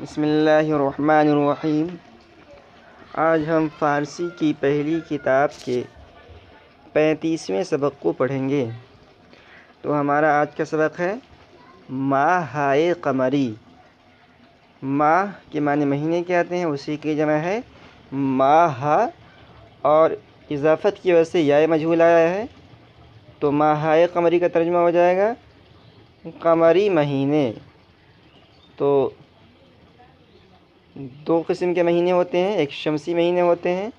بسم اللہ الرحمن الرحیم۔ آج ہم فارسی کی پہلی کتاب کے 35ویں سبق کو پڑھیں گے۔ تو ہمارا آج کا سبق ہے ماہائے قمری۔ ماہ کے معنی مہینے کے آتے ہیں، اسی کی جمع ہے ماہ، اور اضافت کی وجہ سے یا مجہول آیا ہے، تو ماہائے قمری کا ترجمہ ہو جائے گا قمری مہینے۔ تو دو قسم کے مہینے ہوتے ہیں، ایک شمسی مہینے ہوتے ہیں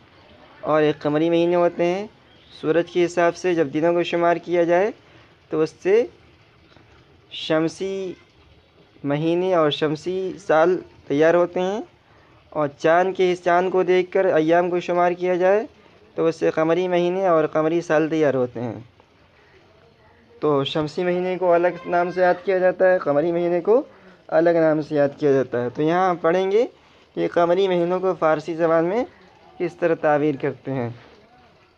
اور ایک قمری مہینے ہوتے ہیں۔ سورج کے حساب سے جب دنوں کو شمار کیا جائے تو اس سے شمسی مہینے اور شمسی سال تیار ہوتے ہیں، اور چاند کو دیکھ کر ایام کو شمار کیا جائے تو اس سے قمری مہینے اور قمری سال تیار ہوتے ہیں۔ تو شمسی مہینے کو الگ نام سے یاد کیا جاتا ہے، قمری مہینے کو الگ نام سے یاد کیا جاتا ہے۔ تو یہاں ہم پڑھیں گے کہ قمری مہینوں کو فارسی زبان میں کس طرح تعبیر کرتے ہیں۔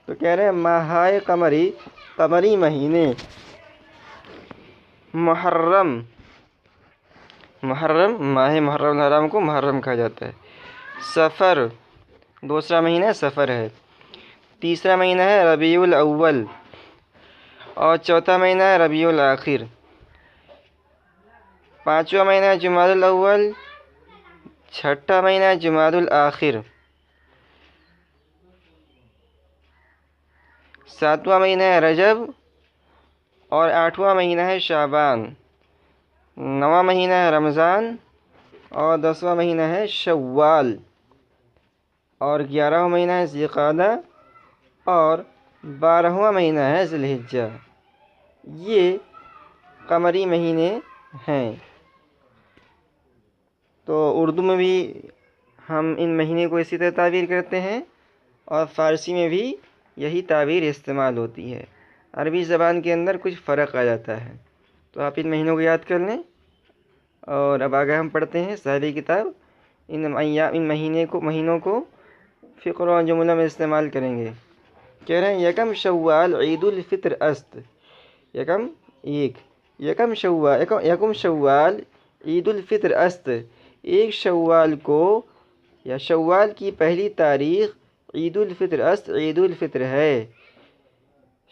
تو کہہ رہے ہیں ماہائے قمری، قمری مہینے۔ محرم، ماہ محرم الحرام کو محرم کہا جاتا ہے۔ صفر، دوسرا مہینہ صفر ہے۔ تیسرا مہینہ ہے ربیع الاول، اور چوتھا مہینہ ہے ربیع الآخر۔ پانچواں مہینہ جمادی الاول، چھٹا مہینہ جمادی الآخر۔ ساتواں مہینہ ہے رجب، اور آٹھواں مہینہ ہے شعبان۔ نواں مہینہ ہے رمضان، اور 10واں مہینہ ہے شوال، اور 11واں مہینہ ہے ذی القعدہ، اور 12واں مہینہ ہے ذی الحجہ۔ یہ قمری مہینے ہیں۔ تو اردو میں بھی ہم ان مہینے کو اسی طرح تعبیر کرتے ہیں، اور فارسی میں بھی یہی تعبیر استعمال ہوتی ہے۔ عربی زبان کے اندر کچھ فرق آ جاتا ہے، تو آپ ان مہینوں کو یاد کر لیں۔ اور اب آگے ہم پڑھتے ہیں ساری کتاب۔ ان مہینوں کو فقرہ و جملہ میں استعمال کریں گے۔ کہہ رہے ہیں یکم شوال عید الفطر است، یکم شوال عید الفطر است، ایک شوال کو یا شوال کی پہلی تاریخ عید الفطر است، عید الفطر ہے۔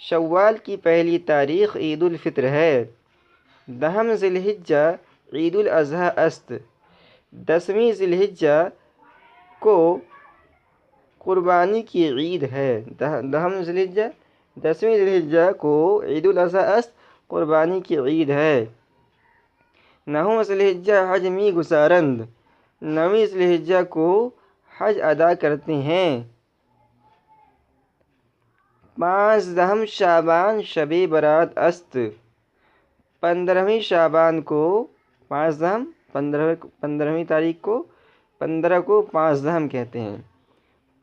شوال کی پہلی تاریخ عید الفطر ہے۔ دہم ذی الحجہ عید الاضحیٰ است، 10ویں ذی الحجہ کو قربانی کی عید ہے۔ دہم ذی الحجہ، 10ویں ذی الحجہ کو عید الاضحیٰ است، قربانی کی عید ہے۔ نہم ذی الحجہ حج می گزارند، 9ویں ذی الحجہ کو حج ادا کرتے ہیں۔ 15 شعبان شب برات است، 15ویں شعبان کو 15ویں تاریخ کو 15 کو 5 کہتے ہیں۔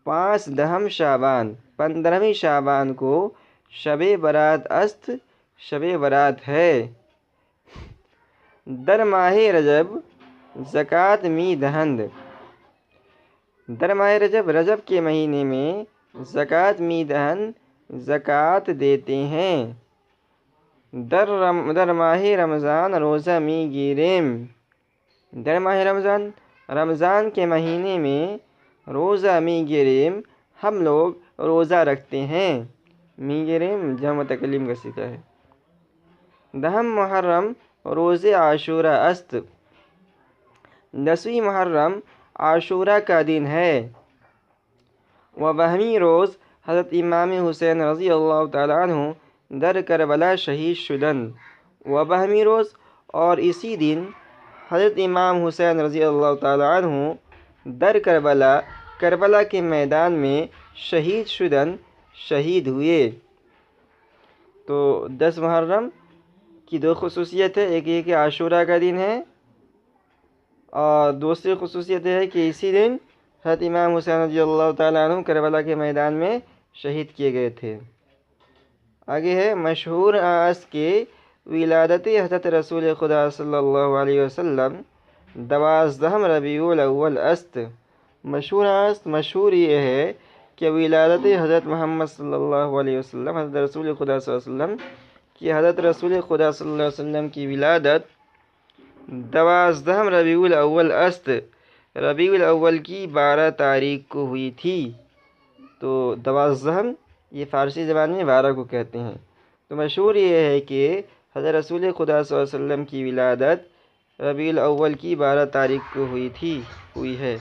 5 شعبان، 15ویں شعبان کو شب برات است، شب برات ہے۔ در ماہ رجب زکوٰۃ می دہند، در ماہ رجب، رجب کے مہینے میں زکوٰۃ می دہند، زکوٰۃ دیتے ہیں۔ در ماہ رمضان روزہ می گیریم، در ماہ رمضان، رمضان کے مہینے میں روزہ می گیریم، ہم لوگ روزہ رکھتے ہیں۔ می گیریم جمع متکلم کا صیغہ ہے۔ دہم محرم روز عاشوراء است، 10ویں محرم عاشوراء کا دن ہے۔ و 12ویں روز حضرت امام حسین رضی اللہ تعالیٰ عنہ در کربلا شہید شدند۔ و 12ویں روز، اور اسی دن حضرت امام حسین رضی اللہ تعالیٰ عنہ در کربلا کے میدان میں شہید شدند، شہید ہوئے۔ تو 10 محرم کی دو خصوصیت ہے، ایک یہ کہ عاشوراء کا دن ہے، اور دوسری خصوصیت ہے کہ اسی دن حضرت امام حسین رضی اللہ تعالیٰ عنہ کربلا کے میدان میں شہید کیے گئے تھے۔ آگے ہے مشہور است کے ولادت حضرت رسول خدا صلی اللہ علیہ وسلم 12 ربیع الاول است، مشہور یہ ہے کہ ولادت حضرت محمد صلی اللہ علیہ وسلم، حضرت رسول خدا صلی اللہ علیہ وسلم کہ حضرت رسول خدا صلی اللہ علیہ وسلم کی ولادت 12 ربیع الاول است، ربیع الاول کی 12 تاریخ کو ہوئی تھی۔ تو 12 یہ فارسی زبان میں 12 کو کہتے ہیں۔ تو مشہور یہ ہے کہ حضرت رسول خدا صلی اللہ علیہ وسلم کی ولادت ربیع الاول کی 12 تاریخ کو ہوئی ہے۔